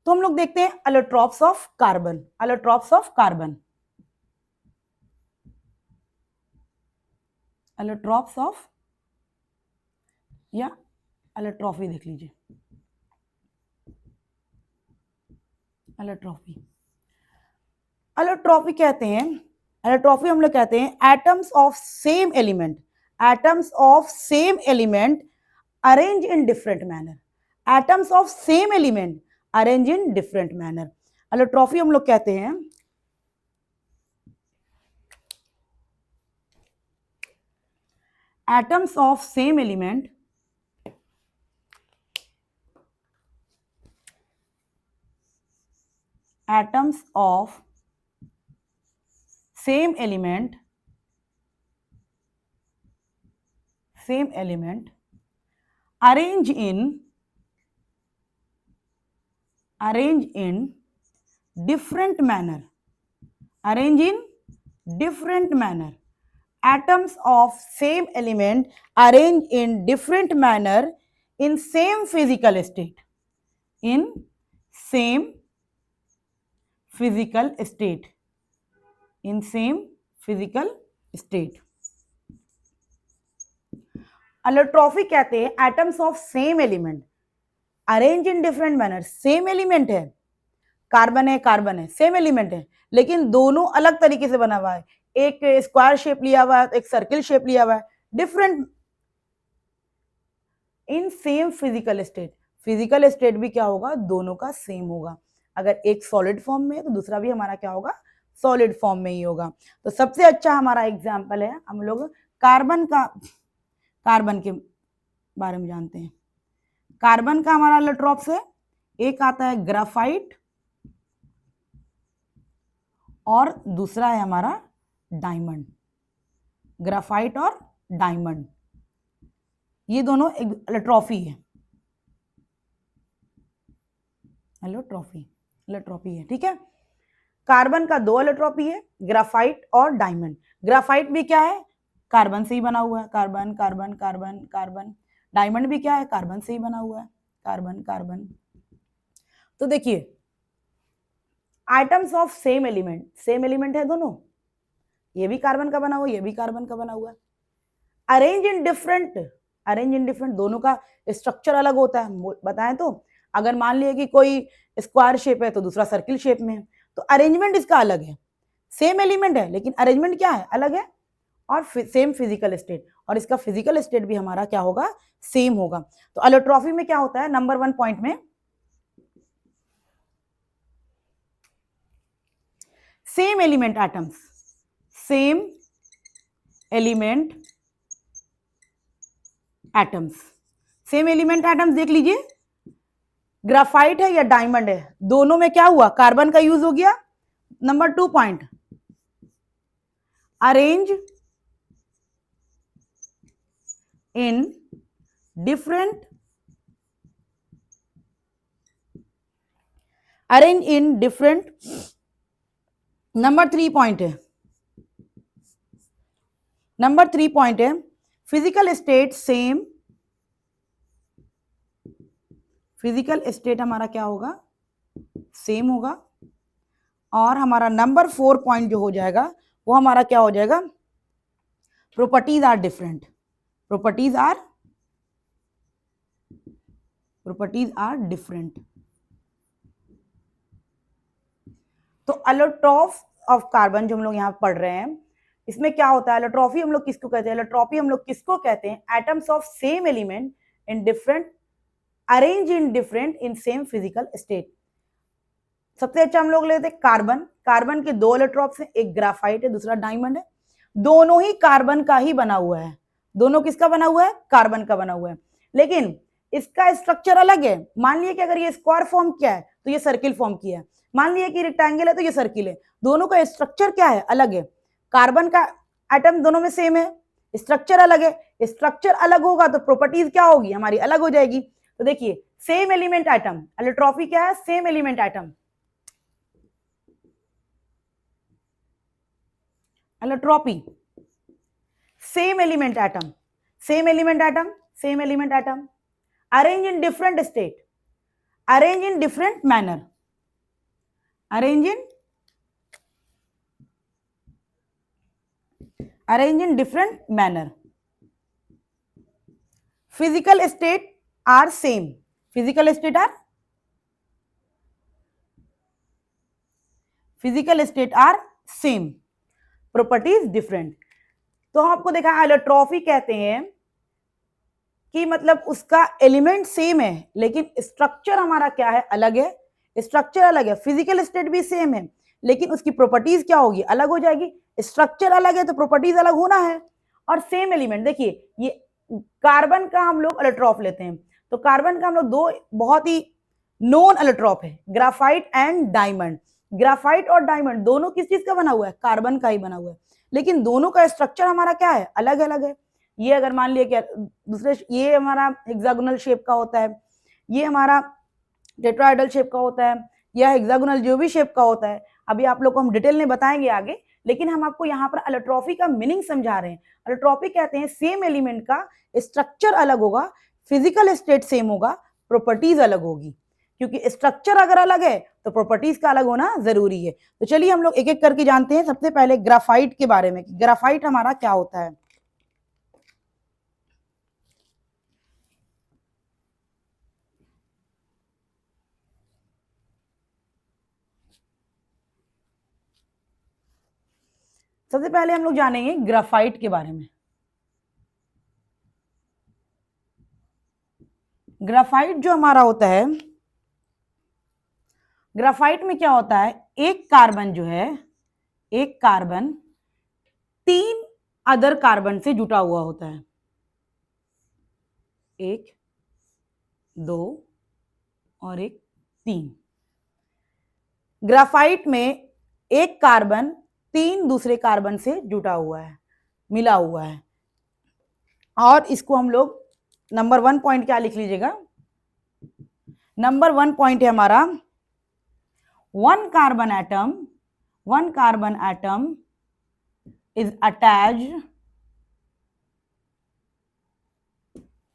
तो हम लोग देखते हैं allotropes of carbon. Allotropes of carbon, allotropes of, या एलोट्रॉफी देख लीजिए, एलोट्रॉफी। एलोट्रॉफी कहते हैं, एलोट्रॉफी हम लोग कहते हैं atoms of same element, atoms of same element arrange in different manner, atoms of same element arrange in different manner. एलोट्रॉफी हम लोग कहते हैं atoms of same element atoms of same element arrange in different manner, arrange in different manner, atoms of same element arrange in different manner in same physical state, in same physical state, in same physical state। एलोट्रॉफी कहते हैं atoms of same element arrange in different manner, same element है, carbon है, carbon है, same element है, लेकिन दोनों अलग तरीके से बना हुआ है, एक स्क्वायर शेप लिया हुआ है, एक सर्किल शेप लिया हुआ है, different in same physical state. Physical state भी क्या होगा, दोनों का सेम होगा। अगर एक सॉलिड फॉर्म में है तो दूसरा भी हमारा क्या होगा, सॉलिड फॉर्म में ही होगा। तो सबसे अच्छा हमारा एग्जाम्पल है, हम लोग कार्बन का, कार्बन के बारे में जानते हैं। कार्बन का हमारा एलोट्रॉप्स है, एक आता है ग्राफाइट और दूसरा है हमारा डायमंड, ग्राफाइट और डायमंड, ये दोनों एलोट्रॉफी है, एलोट्रॉफी है, ठीक है। कार्बन का दो एलोट्रॉपी है, ग्राफाइट और डायमंड। ग्राफाइट भी क्या है, कार्बन से ही बना हुआ है, carbon carbon carbon carbon. Diamond भी क्या है, कार्बन से ही बना हुआ है, कार्बन कार्बन। तो देखिए items of same element, same element है दोनों, ये भी कार्बन का बना हुआ, ये भी कार्बन का बना हुआ है। Arrange in different, arrange in different, दोनों का स्ट्रक्चर अलग होता है। बताएं तो अगर मान लिया कि कोई स्क्वायर शेप है तो दूसरा सर्किल शेप में है, तो अरेंजमेंट इसका अलग है। सेम एलिमेंट है लेकिन अरेंजमेंट क्या है, अलग है। और सेम फिजिकल स्टेट, और इसका फिजिकल स्टेट भी हमारा क्या होगा, सेम होगा। तो एलोट्रॉफी में क्या होता है, नंबर 1 पॉइंट में same element atoms, same element atoms, same element atoms देख लीजिए, ग्राफाइट है या डायमंड है, दोनों में क्या हुआ, कार्बन का यूज हो गया। Number 2 point, arrange in different, arrange in different. Number 3 point है, नंबर 3 पॉइंट है physical state same, physical state हमारा क्या होगा, सेम होगा। और हमारा नंबर 4 पॉइंट जो हो जाएगा वो हमारा क्या हो जाएगा, properties are different, properties are different. तो एलोट्रॉफ ऑफ कार्बन जो हम लोग यहाँ पढ़ रहे हैं, इसमें क्या होता है, एलोट्रॉफी हम लोग किसको कहते हैं, एलोट्रॉफी हम लोग किसको कहते हैं, atoms of same element in different, arrange in different in same physical state. सबसे अच्छा हम लोग लेते हैं कार्बन, कार्बन के दो एलोट्रॉप्स हैं, एक ग्राफाइट है दूसरा डायमंड है, दोनों ही कार्बन का ही बना हुआ है, दोनों किसका बना हुआ है, कार्बन का बना हुआ है, लेकिन इसका स्ट्रक्चर अलग है। मान लिया कि अगर ये स्क्वायर फॉर्म किया है तो ये सर्किल फॉर्म किया है, मान लिया कि रेक्टेंगल है तो ये सर्किल है, दोनों का स्ट्रक्चर क्या है, अलग है। कार्बन का एटम दोनों में सेम है, स्ट्रक्चर अलग है, स्ट्रक्चर अलग होगा तो प्रॉपर्टीज क्या होगी, हमारी अलग हो जाएगी। तो देखिए सेम एलिमेंट एटम, एलोट्रॉफी क्या है, same element atom, allotropy same element atom, same element atom, same element atom, arrange in different state, arrange in different manner, arrange in different manner. Physical state are same. Physical state are same, properties different. तो आपको देखा एलोट्रॉफी कहते हैं कि मतलब उसका element same है लेकिन स्ट्रक्चर हमारा क्या है, अलग है. स्ट्रक्चर अलग है. फिजिकल स्टेट भी सेम है लेकिन उसकी प्रॉपर्टीज क्या होगी, अलग हो जाएगी. स्ट्रक्चर अलग है तो प्रॉपर्टीज अलग होना है. और सेम एलिमेंट, देखिए ये कार्बन का हम लोग एलोट्रॉफ लेते हैं तो कार्बन का हम लोग दो बहुत ही नोन एलोट्रॉफ है, ग्राफाइट एंड डायमंड. ग्राफाइट और डायमंड दोनों किस चीज का बना हुआ है, कार्बन का ही बना हुआ है. लेकिन दोनों का स्ट्रक्चर हमारा क्या है, अलग अलग है. ये अगर मान लिया क्या दूसरे, ये हमारा हेक्सागोनल शेप का होता है, ये हमारा टेट्राहेड्रल शेप का होता है, या हेक्सागोनल जो भी शेप का होता है. अभी आप लोग को हम डिटेल में बताएंगे आगे, लेकिन हम आपको यहाँ पर एलोट्रॉफी का मीनिंग समझा रहे हैं. एलोट्रॉफी कहते हैं सेम एलिमेंट का स्ट्रक्चर अलग होगा, फिजिकल स्टेट सेम होगा, प्रॉपर्टीज अलग होगी. क्योंकि स्ट्रक्चर अगर अलग है तो प्रॉपर्टीज का अलग होना जरूरी है. तो चलिए हम लोग एक एक करके जानते हैं. सबसे पहले ग्राफाइट के बारे में, ग्राफाइट हमारा क्या होता है. सबसे पहले हम लोग जानेंगे ग्राफाइट के बारे में. ग्राफाइट जो हमारा होता है, ग्राफाइट में क्या होता है, एक कार्बन जो है, एक कार्बन 3 अदर कार्बन से जुटा हुआ होता है. 1 2 और 1 3. ग्राफाइट में एक कार्बन 3 दूसरे कार्बन से जुटा हुआ है, मिला हुआ है. और इसको हम लोग नंबर 1 पॉइंट क्या लिख लीजिएगा. नंबर 1 पॉइंट है हमारा, one carbon atom is attached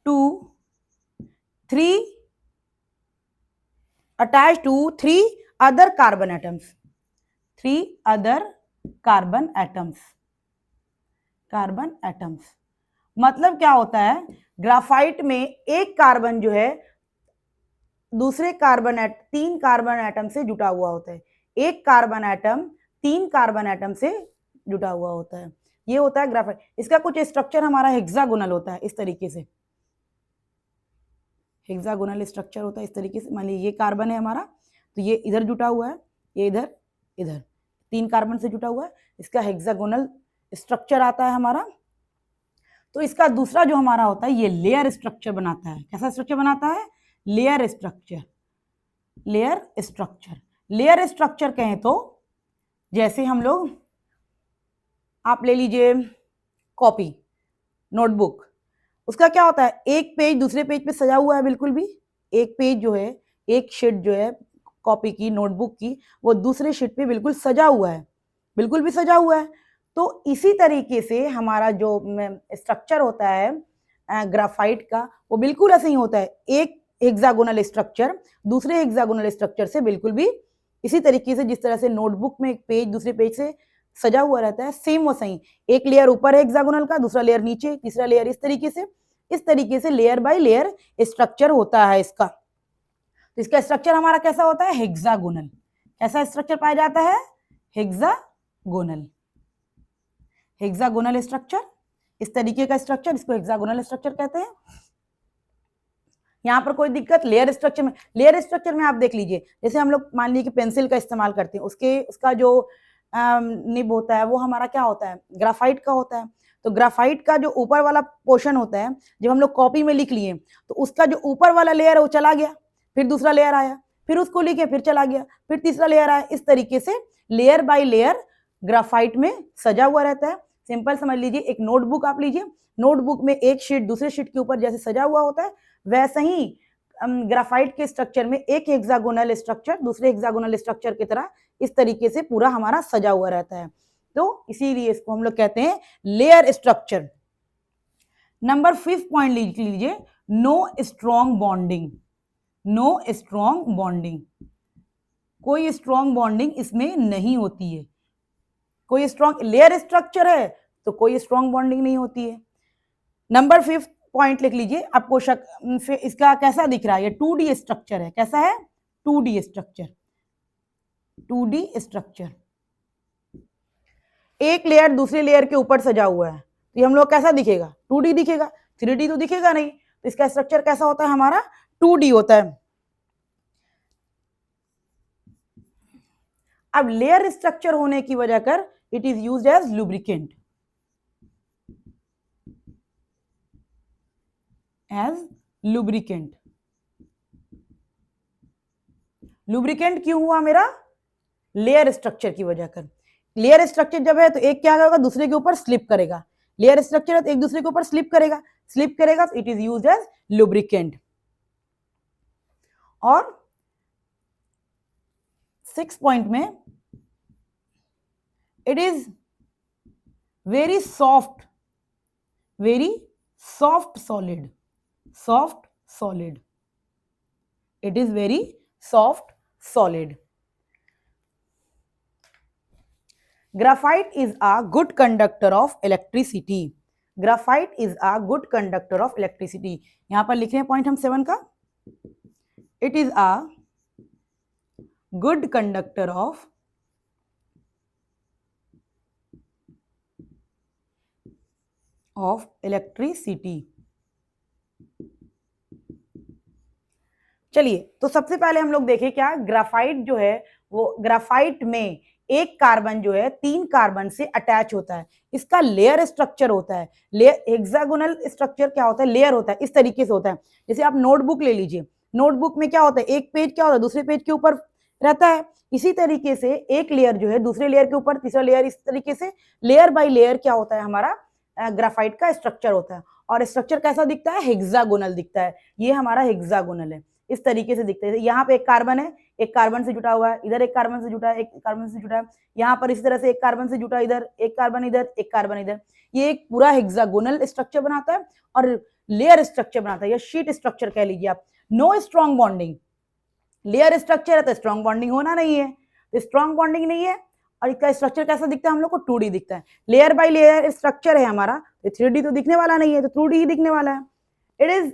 to three other carbon atoms. 3 other carbon atoms. मतलब क्या होता है, ग्राफाइट में एक कार्बन जो है दूसरे तीन कार्बन एटम से जुटा हुआ होता है. एक कार्बन एटम 3 कार्बन एटम से जुटा हुआ होता है. ये होता है ग्राफाइट. इसका कुछ स्ट्रक्चर हमारा हेक्सागोनल होता है, इस तरीके से हेक्सागोनल स्ट्रक्चर होता है. इस तरीके से मान लीजिए ये कार्बन है हमारा, तो ये इधर जुटा हुआ है, ये इधर 3 कार्बन से जुटा हुआ है. इसका हेक्सागोनल स्ट्रक्चर आता है हमारा. तो इसका दूसरा जो हमारा होता है, ये लेयर स्ट्रक्चर बनाता है. कैसा स्ट्रक्चर बनाता है, लेयर स्ट्रक्चर. लेयर स्ट्रक्चर कहें तो जैसे हम लोग, आप ले लीजिए कॉपी, नोटबुक, उसका क्या होता है, एक पेज दूसरे पेज पे सजा हुआ है. बिल्कुल भी एक पेज जो है, एक शीट जो है कॉपी की, नोटबुक की, वो दूसरे शीट पे बिल्कुल सजा हुआ है, बिल्कुल भी सजा हुआ है. तो इसी तरीके से हमारा जो स्ट्रक्चर होता है ग्राफाइट का, वो बिल्कुल ऐसे ही होता है. एक हेक्सागोनल स्ट्रक्चर दूसरे हेक्सागोनल स्ट्रक्चर से बिल्कुल भी इसी तरीके से, जिस तरह से नोटबुक में एक पेज दूसरे पेज से सजा हुआ रहता है, सेम वो सही. एक लेयर ऊपर है हेक्सागोनल का, दूसरा लेयर नीचे, तीसरा लेयर इस तरीके से लेयर बाय लेयर स्ट्रक्चर होता है इसका. तो इसका स्ट्रक्चर हमारा कैसा होता है, हेक्सागोनल. कैसा स्ट्रक्चर पाया जाता है, हेक्सागोनल स्ट्रक्चर. इस तरीके का स्ट्रक्चर, इसको हेक्सागोनल स्ट्रक्चर कहते हैं. यहाँ पर कोई दिक्कत लेयर स्ट्रक्चर में आप देख लीजिए, जैसे हम लोग मान लीजिए कि पेंसिल का इस्तेमाल करते हैं, उसका जो निब होता है वो हमारा क्या होता है, ग्राफाइट का होता है. तो ग्राफाइट का जो ऊपर वाला पोर्शन होता है, जब हम लोग कॉपी में लिख लिए तो उसका जो ऊपर वाला लेयर है वो चला गया, फिर दूसरा लेयर आया, फिर उसको लिखे, फिर चला गया, फिर तीसरा लेयर आया. इस तरीके से लेयर बाय लेयर ग्राफाइट में सजा हुआ रहता है. सिंपल समझ लीजिए, एक नोटबुक आप लीजिए, नोटबुक में एक शीट दूसरे शीट के ऊपर जैसे सजा हुआ होता है, वैसे ही ग्राफाइट के स्ट्रक्चर में एक हेक्सागोनल स्ट्रक्चर दूसरे हेक्सागोनल स्ट्रक्चर की तरह इस तरीके से पूरा हमारा सजा हुआ रहता है. तो इसीलिए इसको हम लोग कहते हैं लेयर स्ट्रक्चर. नंबर 5 पॉइंट लिख लीजिए, नो स्ट्रॉन्ग बॉन्डिंग. कोई स्ट्रॉन्ग बॉन्डिंग इसमें नहीं होती है। कोई स्ट्रॉन्ग लेयर स्ट्रक्चर है तो कोई स्ट्रॉन्ग बॉन्डिंग नहीं होती है। नंबर 5 पॉइंट लिख लीजिए। आपको इसका कैसा दिख रहा है? ये 2D स्ट्रक्चर है। कैसा है? 2D structure. 2D स्ट्रक्चर, एक लेयर दूसरे लेयर के ऊपर सजा हुआ है, तो ये हम लोग कैसा दिखेगा? 2D दिखेगा। 3D तो दिखेगा नहीं। तो इसका स्ट्रक्चर कैसा होता है हमारा? 2D होता है। अब लेयर स्ट्रक्चर होने की वजह कर it is used as lubricant. As lubricant. Lubricant क्यों हुआ मेरा? लेयर स्ट्रक्चर की वजह कर। लेयर स्ट्रक्चर जब है तो एक क्या होगा? दूसरे के ऊपर स्लिप करेगा। लेयर स्ट्रक्चर है तो एक दूसरे के ऊपर स्लिप करेगा। स्लिप करेगा तो it is used as lubricant. और 6 पॉइंट में it is very soft solid. Soft solid. It is very soft solid. Graphite is a good conductor of electricity. Graphite is a good conductor of electricity. यहां पर लिख रहे हैं point हम 7 का। It is a good conductor of electricity. चलिए, तो सबसे पहले हम लोग देखें क्या ग्राफाइट जो है वो ग्राफाइट में एक कार्बन जो है 3 कार्बन से अटैच होता है। इसका लेयर स्ट्रक्चर होता है। लेयर हेक्सागोनल स्ट्रक्चर क्या होता है? लेयर होता है। इस तरीके से होता है। जैसे आप नोटबुक ले लीजिए। नोटबुक में क्या होता है? एक पेज क्या होता है? दूसरे पेज के ऊपर रहता है। इसी तरीके से एक लेयर जो है दूसरे लेयर के ऊपर, तीसरा लेयर, इस तरीके से लेयर बाय लेयर क्या होता है हमारा ग्राफाइट का स्ट्रक्चर होता है। और स्ट्रक्चर कैसा दिखता है? हेक्सागोनल दिखता है। ये हमारा हेक्सागोनल है। इस तरीके से दिखते हैं। यहाँ पे एक कार्बन है, एक कार्बन से जुटा हुआ है, इधर एक कार्बन से जुटा है, एक कार्बन से जुटा है, यहाँ पर इस तरह से एक कार्बन से जुटा, इधर एक कार्बन, इधर एक कार्बन, इधर। ये एक पूरा हेक्सागोनल स्ट्रक्चर बनाता है और लेयर स्ट्रक्चर बनाता है, या शीट स्ट्रक्चर कह लीजिए आप। No strong bonding. Layer structure है तो स्ट्रॉन्ग बॉन्डिंग होना नहीं है, तो स्ट्रॉन्ग बॉन्डिंग नहीं है। और इसका स्ट्रक्चर कैसा दिखता है हम लोग को? 2D दिखता है। लेयर बाय लेयर स्ट्रक्चर है हमारा, तो 3D तो दिखने वाला नहीं है, तो 2D ही दिखने वाला है। It is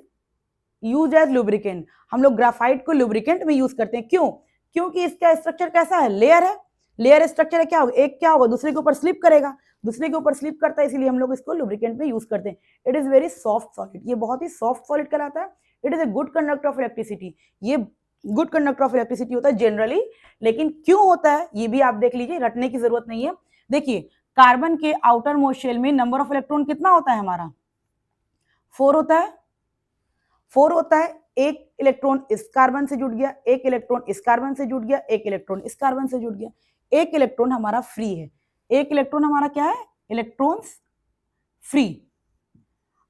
use as lubricant. हम लोग ग्राफाइट को लुब्रिकेंट में यूज करते हैं। क्यों? क्योंकि इसका स्ट्रक्चर कैसा है? लेयर है। लेयर स्ट्रक्चर है, क्या होगा? एक क्या होगा? दूसरे के ऊपर स्लिप करेगा। दूसरे के ऊपर स्लिप करता है, इसलिए हम लोग इसको लुब्रिकेंट में यूज करते हैं। It is very soft solid. ये बहुत ही सॉफ्ट सॉलिड कहलाता है। It is a good conductor of electricity. ये गुड कंडक्टर ऑफ इलेक्ट्रिसिटी होता है जनरली। लेकिन क्यों होता है ये भी आप देख लीजिए, रटने की जरूरत नहीं है। देखिए, कार्बन के आउटर मोस्ट शेल में नंबर ऑफ इलेक्ट्रॉन कितना होता है हमारा? 4 होता है। 4 होता है। एक इलेक्ट्रॉन इस कार्बन से जुड़ गया, एक इलेक्ट्रॉन इस कार्बन से जुड़ गया, एक इलेक्ट्रॉन इस कार्बन से जुड़ गया। एक इलेक्ट्रॉन हमारा फ्री है। एक इलेक्ट्रॉन हमारा क्या है? Electrons free.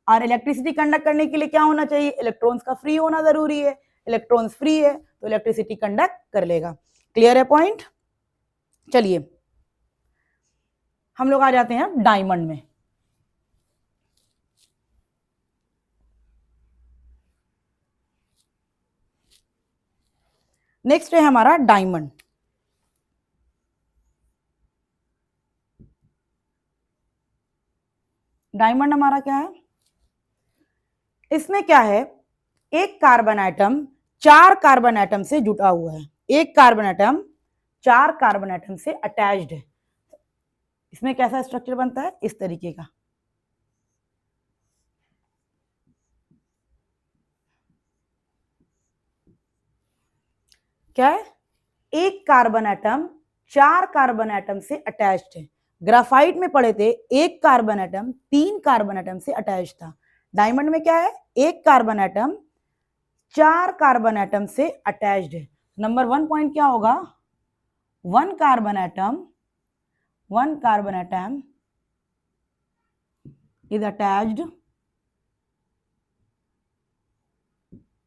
और इलेक्ट्रिसिटी कंडक्ट करने के लिए क्या होना चाहिए? इलेक्ट्रॉन्स का फ्री होना जरूरी है। इलेक्ट्रॉन्स फ्री है तो इलेक्ट्रिसिटी कंडक्ट कर लेगा। क्लियर है पॉइंट? चलिए, हम लोग आ जाते हैं डायमंड में। नेक्स्ट है हमारा डायमंड। डायमंड हमारा क्या है? इसमें क्या है? एक कार्बन एटम 4 कार्बन एटम से जुटा हुआ है। एक कार्बन एटम 4 कार्बन एटम से अटैच्ड है। इसमें कैसा स्ट्रक्चर बनता है? इस तरीके का। क्या है? एक कार्बन एटम 4 कार्बन एटम से अटैच्ड है। ग्राफाइट में पढ़े थे एक कार्बन एटम 3 कार्बन एटम से अटैच था। डायमंड में क्या है? एक कार्बन एटम 4 कार्बन एटम से अटैच्ड है। नंबर 1 पॉइंट क्या होगा? 1 carbon atom is attached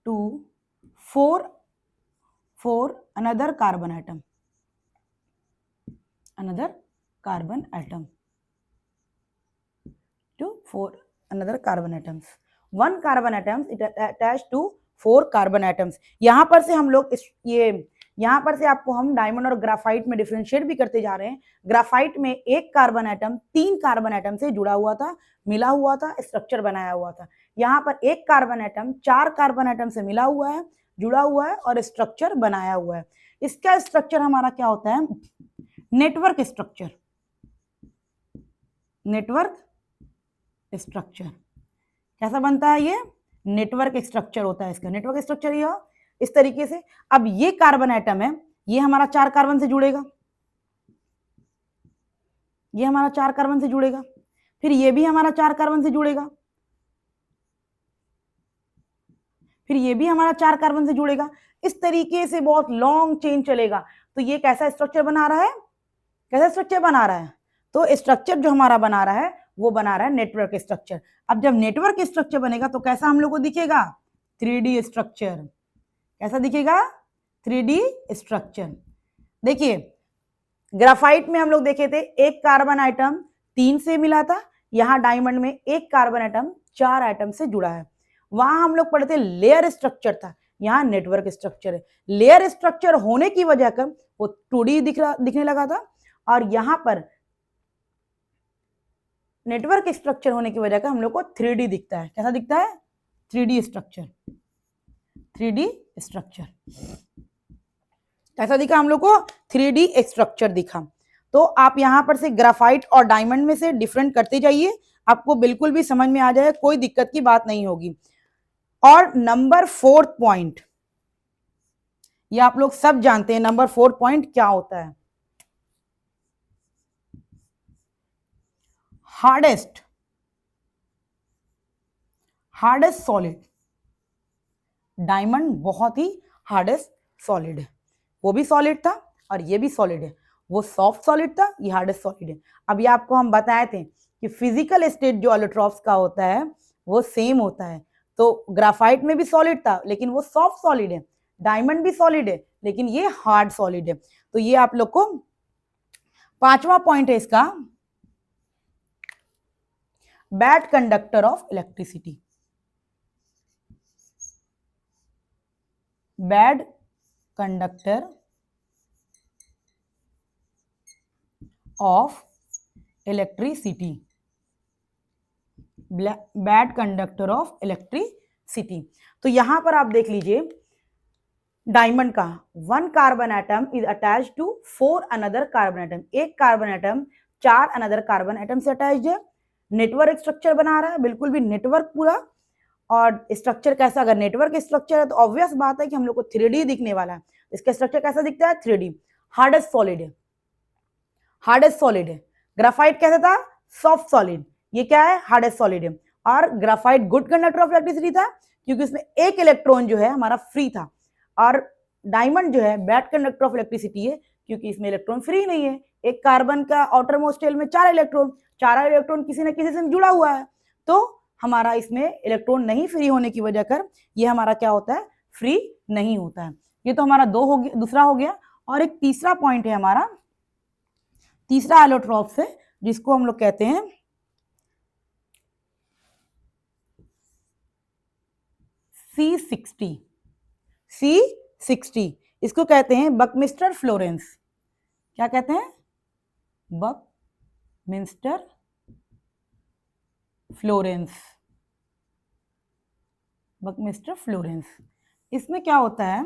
to 4 another carbon atom. To 4 another carbon atoms. 1 carbon atom is attached to 4 carbon atoms. यहां पर से हम लोग ये यहाँ पर से आपको हम डायमंड और ग्राफाइट में डिफरेंशिएट भी करते जा रहे हैं। ग्राफाइट में एक कार्बन एटम 3 कार्बन एटम से जुड़ा हुआ था, मिला हुआ था, स्ट्रक्चर बनाया हुआ था। यहाँ पर एक कार्बन एटम 4 कार्बन एटम से मिला हुआ है, जुड़ा हुआ है और स्ट्रक्चर बनाया हुआ है। इसका स्ट्रक्चर हमारा क्या होता है? Network structure. नेटवर्क स्ट्रक्चर कैसा बनता है? ये नेटवर्क स्ट्रक्चर होता है इसका। नेटवर्क स्ट्रक्चर ये इस तरीके से। अब ये कार्बन एटम है, ये हमारा 4 कार्बन से जुड़ेगा, ये हमारा 4 कार्बन से जुड़ेगा, फिर ये भी हमारा 4 कार्बन से जुड़ेगा, फिर ये भी हमारा 4 कार्बन से जुड़ेगा। इस तरीके से बहुत लॉन्ग चेन चलेगा। तो ये कैसा स्ट्रक्चर बना रहा है? कैसा स्ट्रक्चर बना रहा है? तो स्ट्रक्चर जो हमारा बना रहा है वो बना रहा है नेटवर्क स्ट्रक्चर। अब जब नेटवर्क स्ट्रक्चर बनेगा तो कैसा हम लोग को दिखेगा? 3D structure. कैसा दिखेगा? 3D structure. देखिए ग्राफाइट में हम लोग देखे थे एक कार्बन आइटम 3 से मिला था, यहाँ डायमंड में एक कार्बन आइटम 4 आइटम से जुड़ा है। वहां हम लोग पढ़े थे लेयर स्ट्रक्चर था, यहाँ नेटवर्क स्ट्रक्चर है। लेयर स्ट्रक्चर होने की वजह कर वो 2D दिखने लगा था, और यहाँ पर नेटवर्क स्ट्रक्चर होने की वजह का हम लोग को 3D दिखता है। कैसा दिखता है? 3D structure. 3D स्ट्रक्चर कैसा दिखा हम लोग को? 3D स्ट्रक्चर दिखा। तो आप यहां पर से ग्राफाइट और डायमंड में से डिफरेंट करते जाइए, आपको बिल्कुल भी समझ में आ जाए, कोई दिक्कत की बात नहीं होगी। और नंबर 4 पॉइंट, ये आप लोग सब जानते हैं, नंबर 4 पॉइंट क्या होता है? Hardest solid. डायमंड बहुत ही हार्डेस्ट सॉलिड है, वो भी सॉलिड था और ये भी सॉलिड है। वो सॉफ्ट सॉलिड था, ये हार्डेस्ट सॉलिड है। अब ये आपको हम बताए थे कि फिजिकल स्टेट जो एलोट्रॉप्स का होता है वो सेम होता है। तो ग्राफाइट में भी सॉलिड था लेकिन वो सॉफ्ट सॉलिड है, डायमंड भी सॉलिड है लेकिन ये हार्ड सॉलिड है। तो ये आप लोग को 5वां पॉइंट है इसका, bad conductor of electricity. Bad conductor of electricity. Bad conductor of electricity. तो यहां पर आप देख लीजिए डायमंड का 1 carbon atom is attached to 4 another carbon atom. एक carbon atom 4 another carbon atom से अटैच्ड है। नेटवर्क स्ट्रक्चर बना रहा है, बिल्कुल भी नेटवर्क पूरा। और स्ट्रक्चर कैसा? अगर नेटवर्क स्ट्रक्चर है तो ऑब्वियस बात है कि हम लोग को 3D दिखने वाला है। इसका स्ट्रक्चर कैसा दिखता है? 3D। हार्डेस्ट सॉलिड है, हार्डेस्ट सॉलिड है। ग्राफाइट कैसा था? Soft solid. ये क्या है? हार्डेस्ट सॉलिड है। और graphite good conductor of electricity था क्योंकि उसमें एक इलेक्ट्रॉन जो है हमारा फ्री था। और डायमंड जो है बैड कंडक्टर ऑफ इलेक्ट्रिसिटी है क्योंकि इसमें इलेक्ट्रॉन फ्री नहीं है। एक कार्बन का आउटर मोस्ट शेल में 4 इलेक्ट्रॉन, 4 इलेक्ट्रॉन किसी न किसी से जुड़ा हुआ है, तो हमारा इसमें इलेक्ट्रॉन नहीं फ्री होने की वजह कर ये हमारा क्या होता है? फ्री नहीं होता है। ये तो हमारा दूसरा हो गया। और एक तीसरा पॉइंट है हमारा, तीसरा एलोट्रॉप्स है जिसको हम लोग कहते हैं C60। C60 इसको कहते हैं बकमिस्टर फ्लोरेंस। क्या कहते हैं? Buckminster Florence. Buckminster Florence. इसमें क्या होता है?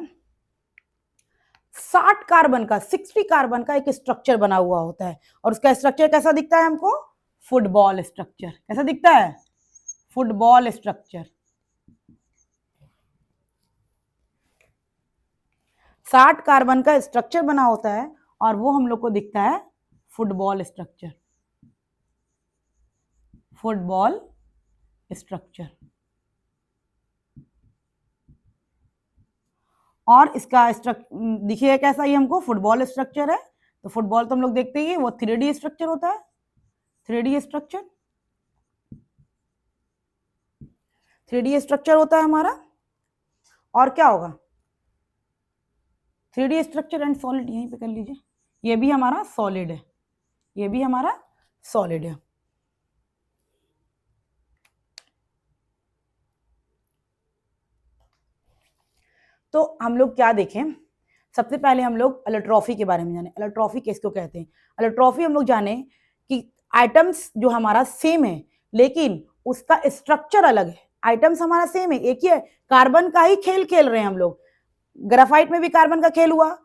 60 कार्बन का 60 कार्बन का एक स्ट्रक्चर बना हुआ होता है। और उसका स्ट्रक्चर कैसा दिखता है हमको? Football structure. कैसा दिखता है? Football structure. 60 कार्बन का स्ट्रक्चर बना होता है और वो हम लोग को दिखता है फुटबॉल स्ट्रक्चर। Football structure. और इसका देखिए कैसा, ये हमको फुटबॉल स्ट्रक्चर है। तो फुटबॉल तो हम लोग देखते ही वो 3D स्ट्रक्चर होता है। 3D स्ट्रक्चर, 3D स्ट्रक्चर होता है हमारा। और क्या होगा? 3D स्ट्रक्चर एंड सॉलिड, यहीं पे कर लीजिए। ये भी हमारा सॉलिड है, ये भी हमारा सॉलिड है। तो हम लोग क्या देखें? सबसे पहले हम लोग एलोट्रॉफी के बारे में जाने। एलोट्रॉफी किसको कहते हैं? एलोट्रॉफी हम लोग जाने कि आइटम्स जो हमारा सेम है लेकिन उसका स्ट्रक्चर अलग है। आइटम्स हमारा सेम है, एक ही है, कार्बन का ही खेल खेल रहे हैं हम लोग। ग्राफाइट में भी कार्बन का खेल हुआ,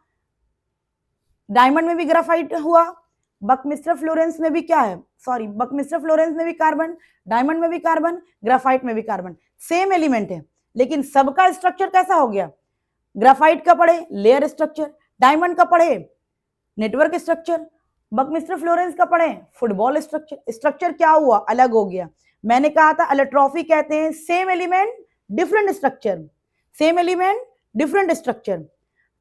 डायमंड में भी ग्राफाइट हुआ, बकमिस्टर फ्लोरेंस में भी क्या है, सॉरी, बकमिस्टर फ्लोरेंस में भी कार्बन, डायमंड में भी कार्बन, ग्राफाइट में भी कार्बन, सेम एलिमेंट है लेकिन सबका स्ट्रक्चर कैसा हो गया? ग्राफाइट का पढ़े लेयर स्ट्रक्चर, डायमंड का पढ़े नेटवर्क स्ट्रक्चर, बकमिस्टर फ्लोरेंस का पढ़े फुटबॉल स्ट्रक्चर। स्ट्रक्चर क्या हुआ? अलग हो गया। मैंने कहा था एलोट्रॉफी कहते हैं same element different structure, same element different structure.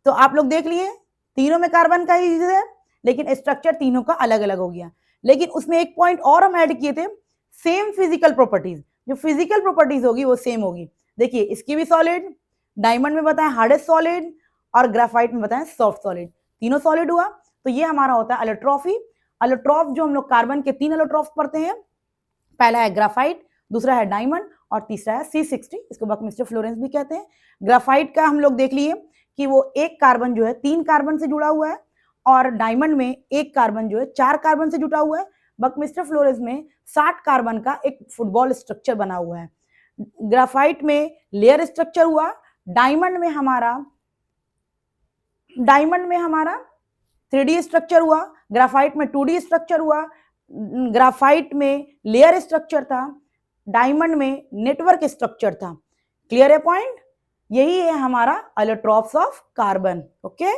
तो आप लोग देख लिए तीनों में कार्बन का ही है लेकिन स्ट्रक्चर तीनों का अलग अलग हो गया। लेकिन उसमें एक पॉइंट और हम ऐड किए थे, सेम फिजिकल प्रॉपर्टीज। जो फिजिकल प्रॉपर्टीज होगी वो सेम होगी। देखिए इसकी भी सॉलिड, डायमंड में बताएं हार्डेस्ट सॉलिड और ग्राफाइट में बताएं सॉफ्ट सॉलिड, तीनों सॉलिड हुआ। तो ये हमारा होता है एलोट्रॉफी। एलोट्रॉफ जो हम लोग कार्बन के 3 एलोट्रॉफ पढ़ते हैं, पहला है ग्राफाइट, दूसरा है डायमंड और तीसरा है C60, इसको बकमिस्टर फ्लोरेंस भी कहते हैं। ग्राफाइट का हम लोग देख लिए कि वो एक कार्बन जो है 3 कार्बन से जुड़ा हुआ है और डायमंड में एक कार्बन जो है 4 कार्बन से जुड़ा हुआ है। बकमिस्टर फ्लोरेंस में 60 कार्बन का एक फुटबॉल स्ट्रक्चर बना हुआ है। ग्राफाइट में लेयर स्ट्रक्चर हुआ, डायमंड में हमारा 3D स्ट्रक्चर हुआ, ग्राफाइट में 2D स्ट्रक्चर हुआ। ग्राफाइट में लेयर स्ट्रक्चर था, डायमंड में नेटवर्क स्ट्रक्चर था। क्लियर है पॉइंट? यही है हमारा एलोट्रॉफ्स ऑफ कार्बन। ओके।